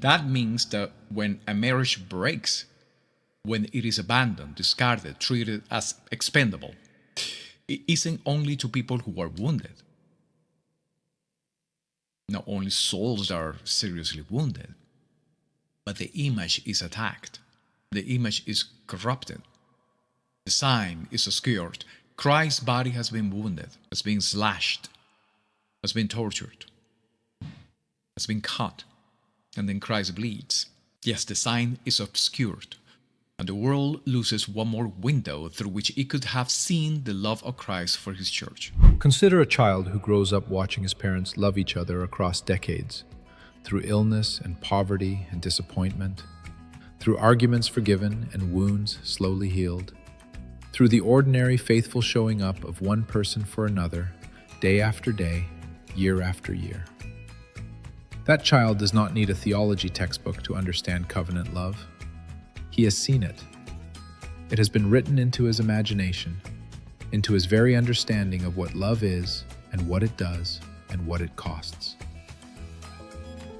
That means that when a marriage breaks, when it is abandoned, discarded, treated as expendable, it isn't only to people who are wounded. Not only souls are seriously wounded, but the image is attacked. The image is corrupted. The sign is obscured. Christ's body has been wounded, has been slashed, has been tortured, has been cut, and then Christ bleeds. Yes, the sign is obscured, and the world loses one more window through which it could have seen the love of Christ for his church. Consider a child who grows up watching his parents love each other across decades, through illness and poverty and disappointment, through arguments forgiven and wounds slowly healed, through the ordinary faithful showing up of one person for another, day after day, year after year. That child does not need a theology textbook to understand covenant love. He has seen it. It has been written into his imagination, into his very understanding of what love is and what it does and what it costs.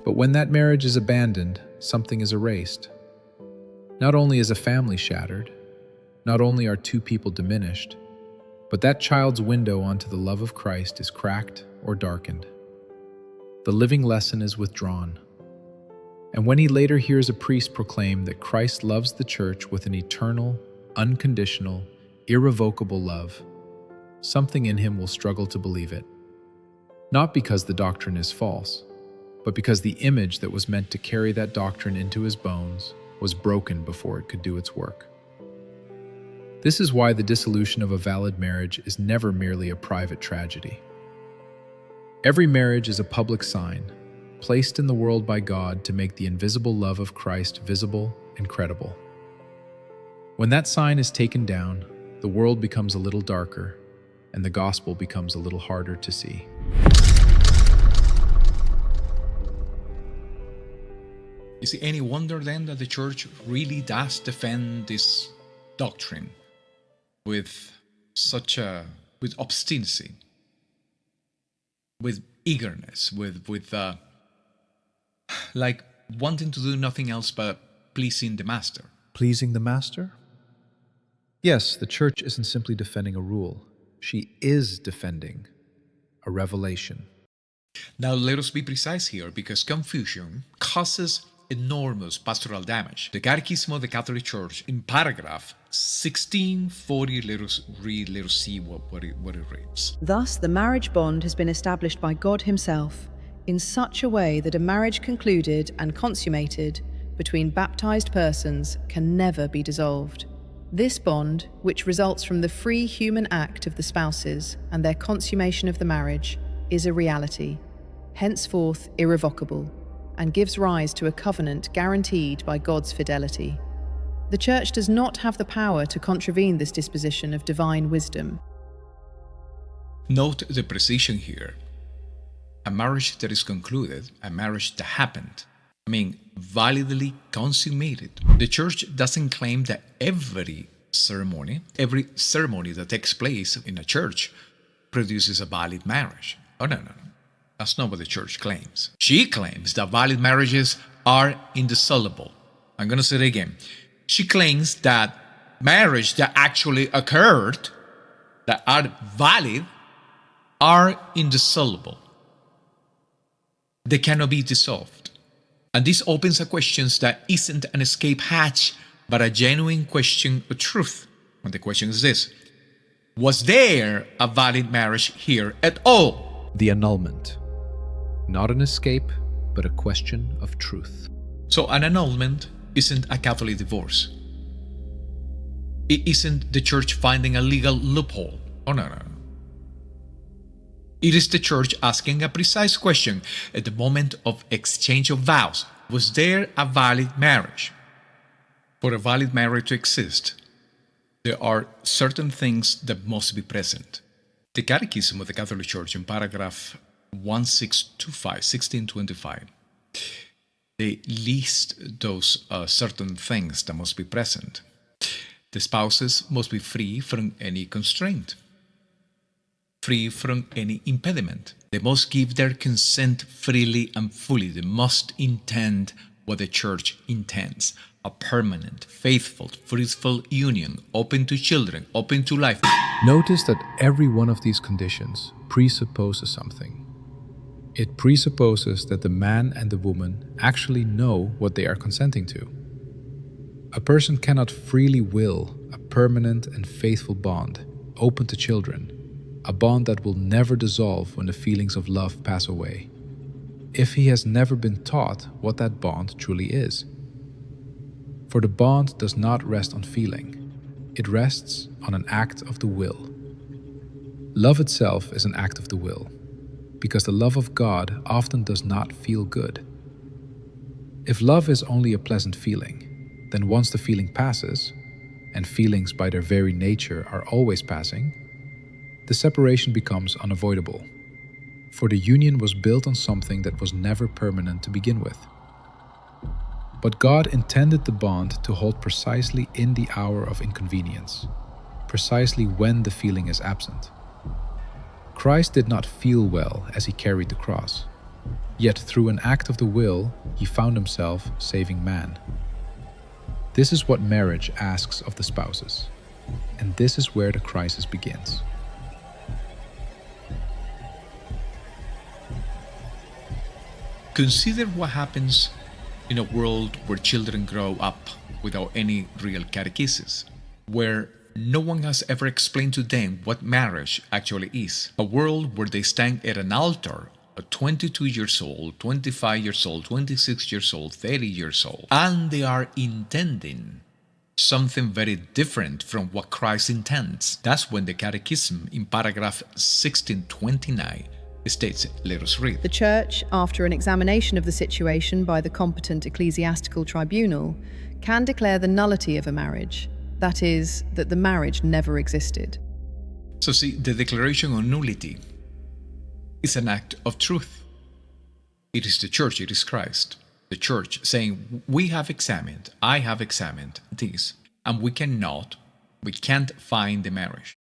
But when that marriage is abandoned, something is erased. Not only is a family shattered, not only are two people diminished, but that child's window onto the love of Christ is cracked or darkened. The living lesson is withdrawn. And when he later hears a priest proclaim that Christ loves the church with an eternal, unconditional, irrevocable love, something in him will struggle to believe it. Not because the doctrine is false, but because the image that was meant to carry that doctrine into his bones was broken before it could do its work. This is why the dissolution of a valid marriage is never merely a private tragedy. Every marriage is a public sign, placed in the world by God to make the invisible love of Christ visible and credible. When that sign is taken down, the world becomes a little darker, and the gospel becomes a little harder to see. Is it any wonder then that the church really does defend this doctrine with obstinacy, with eagerness, with like wanting to do nothing else but pleasing the master? Pleasing the master? Yes, the church isn't simply defending a rule. She is defending a revelation. Now let us be precise here, because confusion causes enormous pastoral damage. The Catechism of the Catholic Church, in paragraph 1640, let us see what it reads. Thus the marriage bond has been established by God himself in such a way that a marriage concluded and consummated between baptized persons can never be dissolved. This bond, which results from the free human act of the spouses and their consummation of the marriage, is a reality, henceforth irrevocable, and gives rise to a covenant guaranteed by God's fidelity. The Church does not have the power to contravene this disposition of divine wisdom. Note the precision here. A marriage that is concluded, a marriage that happened, validly consummated. The Church doesn't claim that every ceremony that takes place in a church produces a valid marriage. Oh, no. That's not what the Church claims. She claims that valid marriages are indissoluble. I'm going to say it again. She claims that marriage that actually occurred, that are valid, are indissoluble. They cannot be dissolved. And this opens a question that isn't an escape hatch, but a genuine question of truth. And the question is this: was there a valid marriage here at all? The annulment. Not an escape, but a question of truth. So an annulment isn't a Catholic divorce. It isn't the Church finding a legal loophole. Oh, no. It is the Church asking a precise question at the moment of exchange of vows. Was there a valid marriage? For a valid marriage to exist, there are certain things that must be present. The Catechism of the Catholic Church, in paragraph 1625, they list those certain things that must be present. The spouses must be free from any constraint, free from any impediment. They must give their consent freely and fully. They must intend what the Church intends: a permanent, faithful, fruitful union, open to children, open to life. Notice that every one of these conditions presupposes something. It presupposes that the man and the woman actually know what they are consenting to. A person cannot freely will a permanent and faithful bond, open to children, a bond that will never dissolve when the feelings of love pass away, if he has never been taught what that bond truly is. For the bond does not rest on feeling, it rests on an act of the will. Love itself is an act of the will, because the love of God often does not feel good. If love is only a pleasant feeling, then once the feeling passes, and feelings by their very nature are always passing, the separation becomes unavoidable, for the union was built on something that was never permanent to begin with. But God intended the bond to hold precisely in the hour of inconvenience, precisely when the feeling is absent. Christ did not feel well as he carried the cross, yet through an act of the will, he found himself saving man. This is what marriage asks of the spouses, and this is where the crisis begins. Consider what happens in a world where children grow up without any real catechesis, where no one has ever explained to them what marriage actually is. A world where they stand at an altar at 22 years old, 25 years old, 26 years old, 30 years old, and they are intending something very different from what Christ intends. That's when the Catechism in paragraph 1629 states, let us read. The Church, after an examination of the situation by the competent ecclesiastical tribunal, can declare the nullity of a marriage, that is, that the marriage never existed. So see, the declaration of nullity is an act of truth. It is the Church, it is Christ, the Church saying, we have examined, I have examined this, and we can't find the marriage.